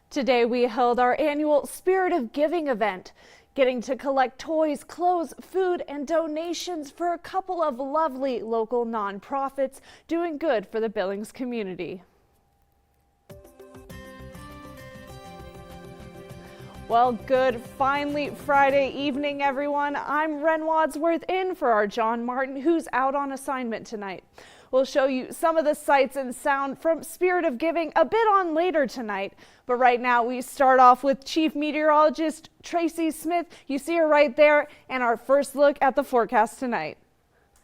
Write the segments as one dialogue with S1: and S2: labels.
S1: Today we held our annual Spirit of Giving event, getting to collect toys, clothes, food, and donations for a couple of lovely local nonprofits doing good for the Billings community. Well, good finally Friday evening, everyone. I'm Ren Wadsworth in for our John Martin, who's out on assignment tonight. We'll show you some of the sights and sound from Spirit of Giving a bit on later tonight. But right now we start off with Chief Meteorologist Tracy Smith. You see her right there, and our first look at the forecast tonight.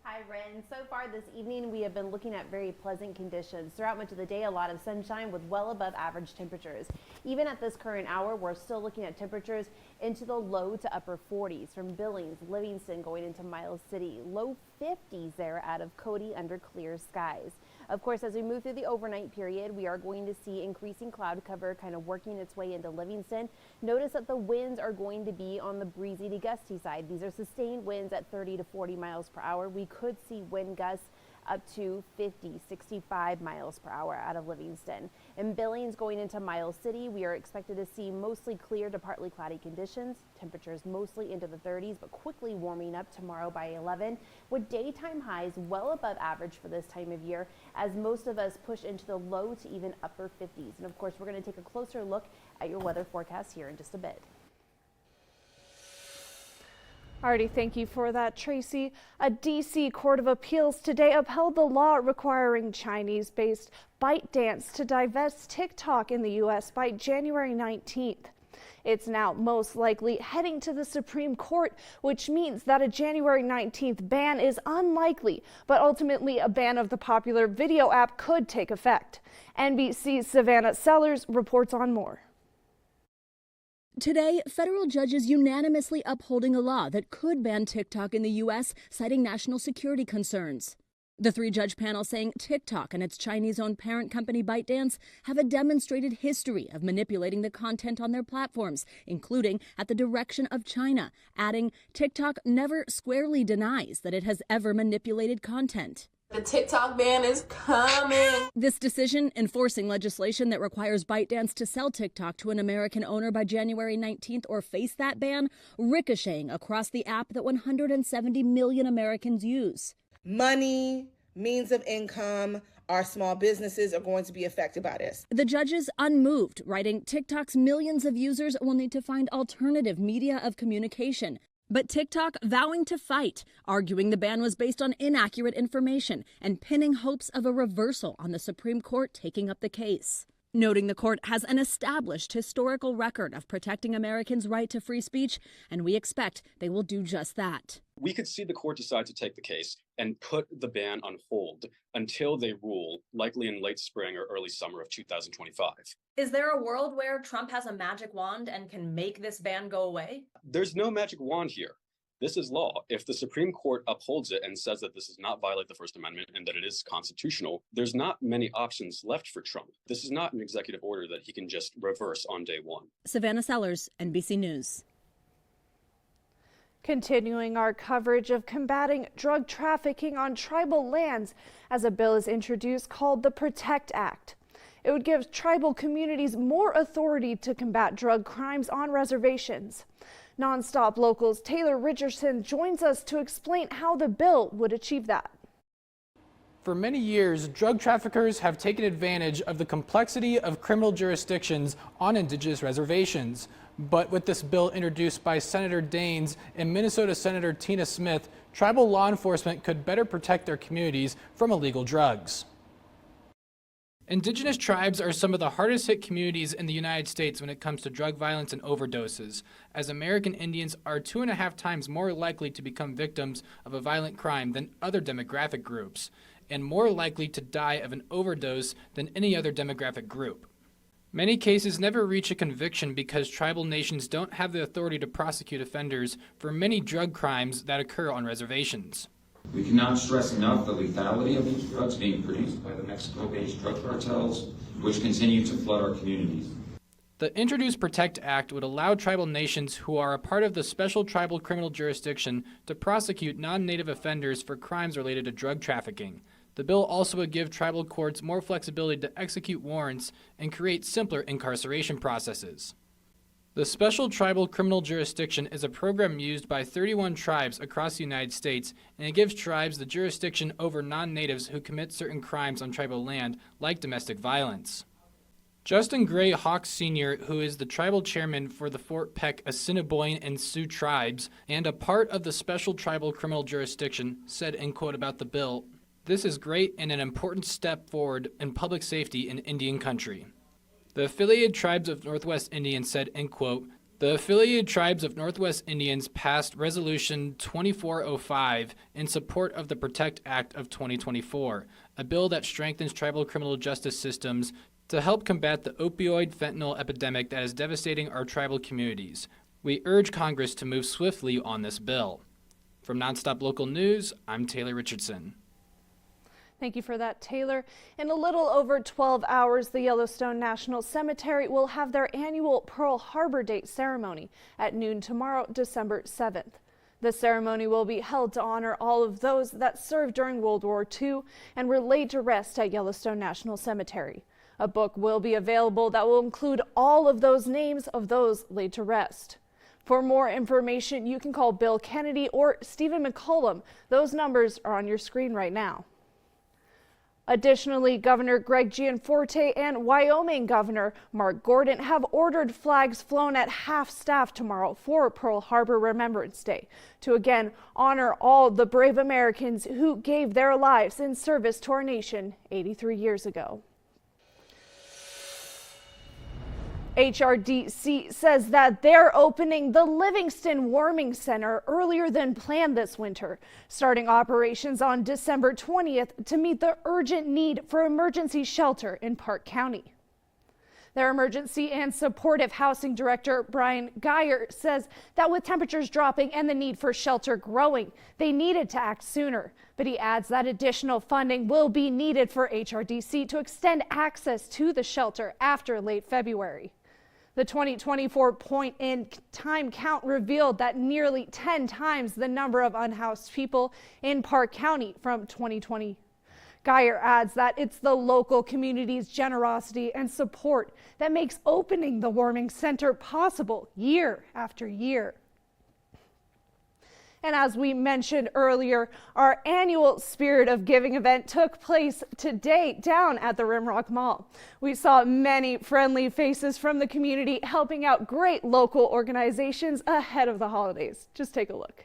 S2: Hi, Ren. So far this evening, we have been looking at very pleasant conditions. Throughout much of the day, a lot of sunshine with well above average temperatures. Even at this current hour, we're still looking at temperatures into the low to upper 40s from Billings, Livingston going into Miles City. Low 50s there out of Cody under clear skies. Of course, as we move through the overnight period, we are going to see increasing cloud cover kind of working its way into Livingston. Notice that the winds are going to be on the breezy to gusty side. These are sustained winds at 30 to 40 miles per hour. We could see wind gusts up to 50, 65 miles per hour out of Livingston. In Billings going into Miles City, we are expected to see mostly clear to partly cloudy conditions. Temperatures mostly into the 30s, but quickly warming up tomorrow by 11, with daytime highs well above average for this time of year as most of us push into the low to even upper 50s. And of course, we're going to take a closer look at your weather forecast here in just a bit.
S1: Alrighty, thank you for that, Tracy. A D.C. Court of Appeals today upheld the law requiring Chinese-based ByteDance to divest TikTok in the U.S. by January 19th. It's now most likely heading to the Supreme Court, which means that a January 19th ban is unlikely, but ultimately a ban of the popular video app could take effect. NBC's Savannah Sellers reports on more.
S3: Today, federal judges unanimously upholding a law that could ban TikTok in the U.S., citing national security concerns. The three-judge panel saying TikTok and its Chinese-owned parent company ByteDance have a demonstrated history of manipulating the content on their platforms, including at the direction of China, adding TikTok never squarely denies that it has ever manipulated content.
S4: The TikTok ban is coming.
S3: This decision, enforcing legislation that requires ByteDance to sell TikTok to an American owner by January 19th or face that ban, ricocheting across the app that 170 million Americans use.
S5: Money, means of income, our small businesses are going to be affected by this.
S3: The judges unmoved, writing TikTok's millions of users will need to find alternative media of communication. But TikTok vowing to fight, arguing the ban was based on inaccurate information and pinning hopes of a reversal on the Supreme Court taking up the case. Noting the court has an established historical record of protecting Americans' right to free speech, and we expect they will do just that.
S6: We could see the court decide to take the case and put the ban on hold until they rule, likely in late spring or early summer of 2025.
S7: Is there a world where Trump has a magic wand and can make this ban go away?
S6: There's no magic wand here. This is law. If the Supreme Court upholds it and says that this does not violate the First Amendment and that it is constitutional, there's not many options left for Trump. This is not an executive order that he can just reverse on day one.
S3: Savannah Sellers, NBC News.
S1: Continuing our coverage of combating drug trafficking on tribal lands as a bill is introduced called the PROTECT Act. It would give tribal communities more authority to combat drug crimes on reservations. Nonstop Local's Taylor Richardson joins us to explain how the bill would achieve that.
S8: For many years, drug traffickers have taken advantage of the complexity of criminal jurisdictions on indigenous reservations. But with this bill introduced by Senator Daines and Minnesota Senator Tina Smith, tribal law enforcement could better protect their communities from illegal drugs. Indigenous tribes are some of the hardest hit communities in the United States when it comes to drug violence and overdoses, as American Indians are 2.5 times more likely to become victims of a violent crime than other demographic groups, and more likely to die of an overdose than any other demographic group. Many cases never reach a conviction because tribal nations don't have the authority to prosecute offenders for many drug crimes that occur on reservations.
S9: We cannot stress enough the lethality of these drugs being produced by the Mexico-based drug cartels, which continue to flood our communities.
S8: The introduced PROTECT Act would allow tribal nations who are a part of the Special Tribal Criminal Jurisdiction to prosecute non-native offenders for crimes related to drug trafficking. The bill also would give tribal courts more flexibility to execute warrants and create simpler incarceration processes. The Special Tribal Criminal Jurisdiction is a program used by 31 tribes across the United States, and it gives tribes the jurisdiction over non-natives who commit certain crimes on tribal land, like domestic violence. Justin Gray Hawks Sr., who is the tribal chairman for the Fort Peck, Assiniboine, and Sioux tribes, and a part of the Special Tribal Criminal Jurisdiction, said, in quote, about the bill, "This is great and an important step forward in public safety in Indian country." The Affiliated Tribes of Northwest Indians said, in quote, "The Affiliated Tribes of Northwest Indians passed Resolution 2405 in support of the PROTECT Act of 2024, a bill that strengthens tribal criminal justice systems to help combat the opioid fentanyl epidemic that is devastating our tribal communities. We urge Congress to move swiftly on this bill." From Nonstop Local News, I'm Taylor Richardson.
S1: Thank you for that, Taylor. In a little over 12 hours, the Yellowstone National Cemetery will have their annual Pearl Harbor Day ceremony at noon tomorrow, December 7th. The ceremony will be held to honor all of those that served during World War II and were laid to rest at Yellowstone National Cemetery. A book will be available that will include all of those names of those laid to rest. For more information, you can call Bill Kennedy or Stephen McCollum. Those numbers are on your screen right now. Additionally, Governor Greg Gianforte and Wyoming Governor Mark Gordon have ordered flags flown at half-staff tomorrow for Pearl Harbor Remembrance Day to again honor all the brave Americans who gave their lives in service to our nation 83 years ago. HRDC says that they're opening the Livingston Warming Center earlier than planned this winter, starting operations on December 20th to meet the urgent need for emergency shelter in Park County. Their emergency and supportive housing director, Brian Geyer, says that with temperatures dropping and the need for shelter growing, they needed to act sooner. But he adds that additional funding will be needed for HRDC to extend access to the shelter after late February. The 2024 point-in-time count revealed that nearly 10 times the number of unhoused people in Park County from 2020. Geyer adds that it's the local community's generosity and support that makes opening the warming center possible year after year. And as we mentioned earlier, our annual Spirit of Giving event took place today down at the Rimrock Mall. We saw many friendly faces from the community helping out great local organizations ahead of the holidays. Just take a look.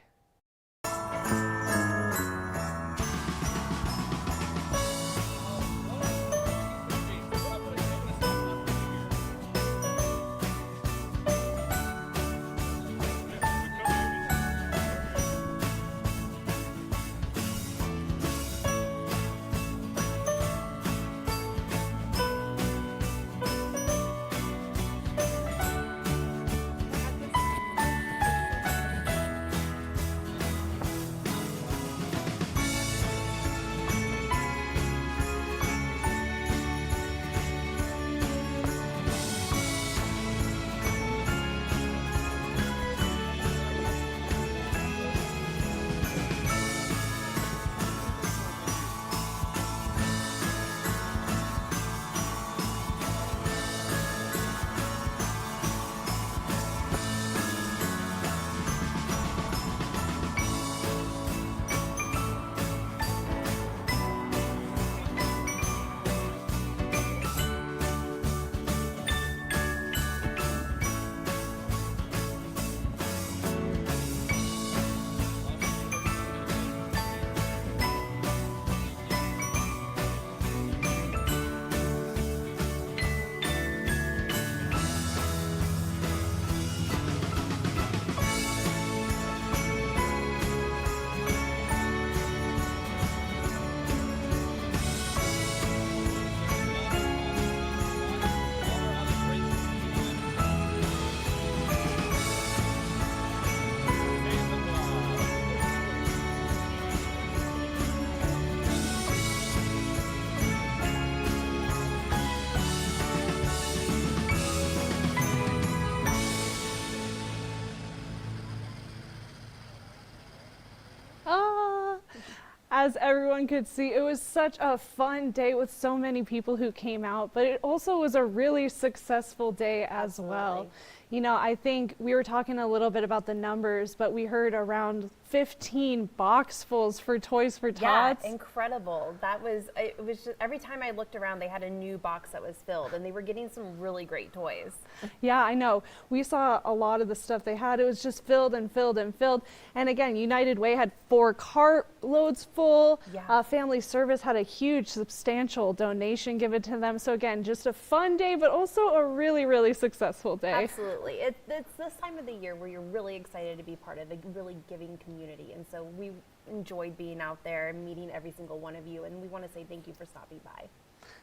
S1: as everyone could see, it was such a fun day with so many people who came out, but it also was a really successful day as well. You know, I think we were talking a little bit about the numbers, but we heard around 15 boxfuls for Toys for Tots.
S2: Yeah, incredible. It was just, every time I looked around, they had a new box that was filled, and they were getting some really great toys.
S1: Yeah, I know. We saw a lot of the stuff they had. It was just filled and filled and filled. And again, United Way had 4 cart loads full.
S2: Yeah.
S1: Family Service had a huge, substantial donation given to them. So again, just a fun day, but also a really, really successful day.
S2: Absolutely. It's this time of the year where you're really excited to be part of a really giving community. And so we enjoyed being out there and meeting every single one of you. And we want to say thank you for stopping by.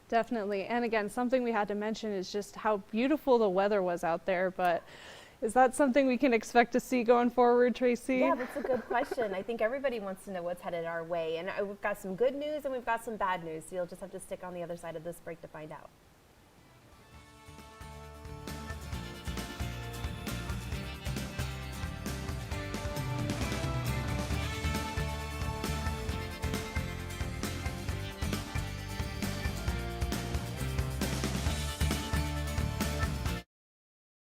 S1: Definitely. And again, something we had to mention is just how beautiful the weather was out there. But is that something we can expect to see going forward, Tracy?
S2: Yeah, that's a good question. I think everybody wants to know what's headed our way. And we've got some good news and we've got some bad news. So you'll just have to stick on the other side of this break to find out.